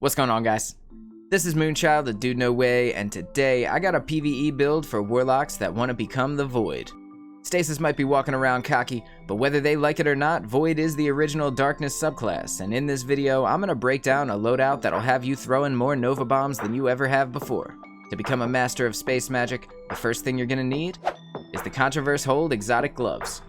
What's going on, guys? This is Moonchild, the Dude No Way, and today I got a PvE build for Warlocks that want to become the Void. Stasis might be walking around cocky, but whether they like it or not, Void is the original Darkness subclass, and in this video I'm going to break down a loadout that'll have you throwing more Nova Bombs than you ever have before. To become a master of space magic, the first thing you're going to need is the Contraverse Hold exotic gloves.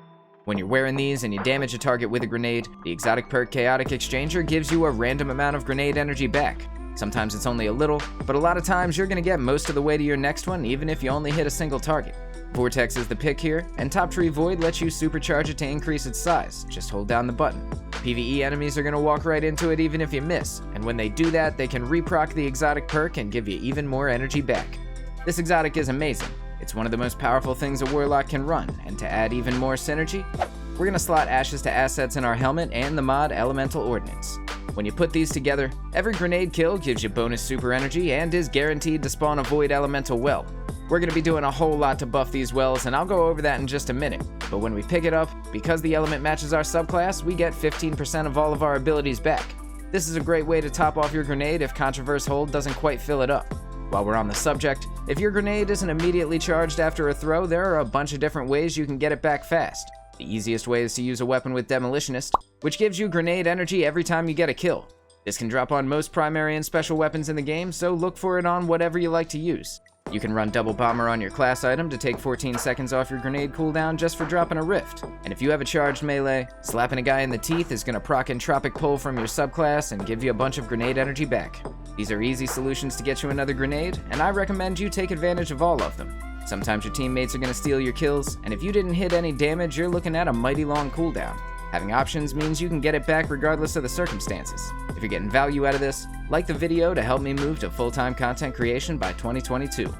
When you're wearing these and you damage a target with a grenade, the exotic perk Chaotic Exchanger gives you a random amount of grenade energy back. Sometimes it's only a little, but a lot of times you're going to get most of the way to your next one even if you only hit a single target. Vortex is the pick here, and Top Tree Void lets you supercharge it to increase its size. Just hold down the button. PvE enemies are going to walk right into it even if you miss, and when they do that, they can reproc the exotic perk and give you even more energy back. This exotic is amazing. It's one of the most powerful things a Warlock can run, and to add even more synergy, we're going to slot ashes to assets in our helmet and the mod Elemental Ordnance. When you put these together, every grenade kill gives you bonus super energy and is guaranteed to spawn a Void Elemental well. We're going to be doing a whole lot to buff these wells, and I'll go over that in just a minute. But when we pick it up, because the element matches our subclass, we get 15% of all of our abilities back. This is a great way to top off your grenade if Contraverse Hold doesn't quite fill it up. While we're on the subject, if your grenade isn't immediately charged after a throw, there are a bunch of different ways you can get it back fast. The easiest way is to use a weapon with Demolitionist, which gives you grenade energy every time you get a kill. This can drop on most primary and special weapons in the game, so look for it on whatever you like to use. You can run Double Bomber on your class item to take 14 seconds off your grenade cooldown just for dropping a rift. And if you have a charged melee, slapping a guy in the teeth is going to proc Entropic Pull from your subclass and give you a bunch of grenade energy back. These are easy solutions to get you another grenade, and I recommend you take advantage of all of them. Sometimes your teammates are going to steal your kills, and if you didn't hit any damage, you're looking at a mighty long cooldown. Having options means you can get it back regardless of the circumstances. If you're getting value out of this, like the video to help me move to full-time content creation by 2022.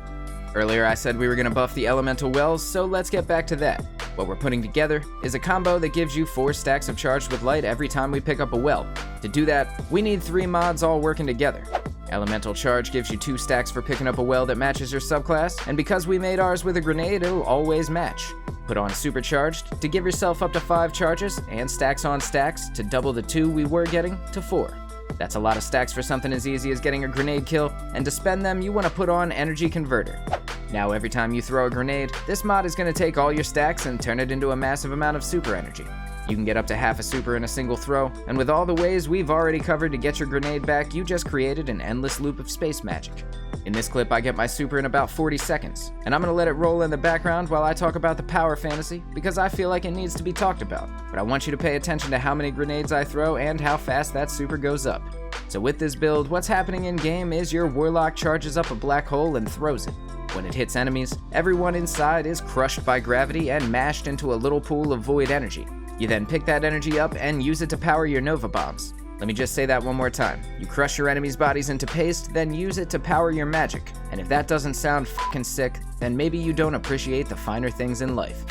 Earlier I said we were going to buff the elemental wells, so let's get back to that. What we're putting together is a combo that gives you 4 stacks of Charged with Light every time we pick up a well. To do that, we need 3 mods all working together. Elemental Charge gives you 2 stacks for picking up a well that matches your subclass, and because we made ours with a grenade, it'll always match. Put on Supercharged to give yourself up to 5 charges, and Stacks on Stacks to double the 2 we were getting to 4. That's a lot of stacks for something as easy as getting a grenade kill, and to spend them you want to put on Energy Converter. Now every time you throw a grenade, this mod is going to take all your stacks and turn it into a massive amount of super energy. You can get up to half a super in a single throw, and with all the ways we've already covered to get your grenade back, you just created an endless loop of space magic. In this clip I get my super in about 40 seconds, and I'm going to let it roll in the background while I talk about the power fantasy, because I feel like it needs to be talked about, but I want you to pay attention to how many grenades I throw and how fast that super goes up. So with this build, what's happening in game is your Warlock charges up a black hole and throws it. When it hits enemies, everyone inside is crushed by gravity and mashed into a little pool of void energy. You then pick that energy up and use it to power your Nova Bombs. Let me just say that one more time. You crush your enemies' bodies into paste, then use it to power your magic. And if that doesn't sound fucking sick, then maybe you don't appreciate the finer things in life.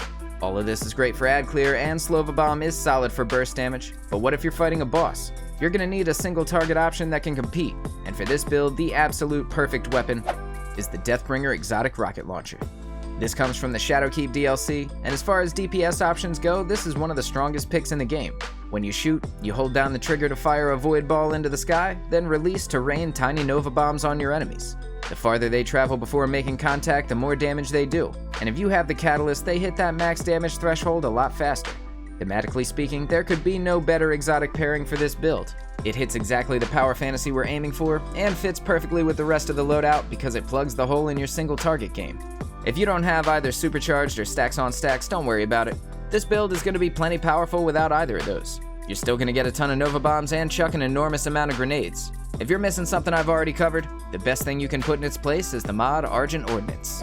All of this is great for ad clear, and Slova Bomb is solid for burst damage. But what if you're fighting a boss? You're gonna need a single target option that can compete. And for this build, the absolute perfect weapon is the Deathbringer Exotic Rocket Launcher. This comes from the Shadowkeep DLC, and as far as DPS options go, this is one of the strongest picks in the game. When you shoot, you hold down the trigger to fire a void ball into the sky, then release to rain tiny Nova Bombs on your enemies. The farther they travel before making contact, the more damage they do, and if you have the catalyst, they hit that max damage threshold a lot faster. Thematically speaking, there could be no better exotic pairing for this build. It hits exactly the power fantasy we're aiming for, and fits perfectly with the rest of the loadout because it plugs the hole in your single target game. If you don't have either Supercharged or Stacks on Stacks, don't worry about it. This build is going to be plenty powerful without either of those. You're still going to get a ton of Nova Bombs and chuck an enormous amount of grenades. If you're missing something I've already covered, the best thing you can put in its place is the mod Argent Ordnance.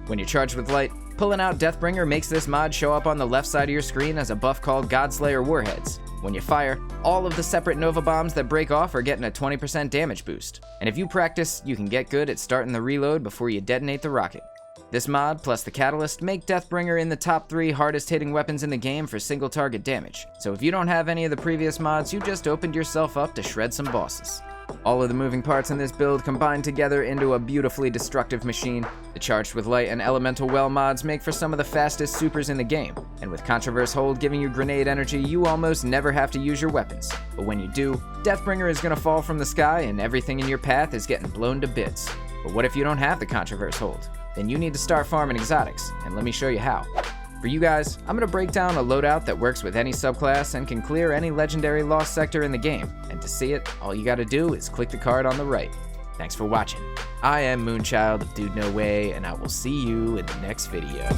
When you're charged with light, pulling out Deathbringer makes this mod show up on the left side of your screen as a buff called Godslayer Warheads. When you fire, all of the separate Nova Bombs that break off are getting a 20% damage boost. And if you practice, you can get good at starting the reload before you detonate the rocket. This mod, plus the catalyst, make Deathbringer in the top 3 hardest hitting weapons in the game for single target damage. So if you don't have any of the previous mods, you just opened yourself up to shred some bosses. All of the moving parts in this build combine together into a beautifully destructive machine. The Charged with Light and Elemental Well mods make for some of the fastest supers in the game, and with Contraverse Hold giving you grenade energy, you almost never have to use your weapons. But when you do, Deathbringer is going to fall from the sky and everything in your path is getting blown to bits. But what if you don't have the Contraverse Hold? Then you need to start farming exotics, and let me show you how. For you guys, I'm going to break down a loadout that works with any subclass and can clear any legendary lost sector in the game. And to see it, all you gotta do is click the card on the right. Thanks for watching. I am Moonchild of Dude No Way, and I will see you in the next video.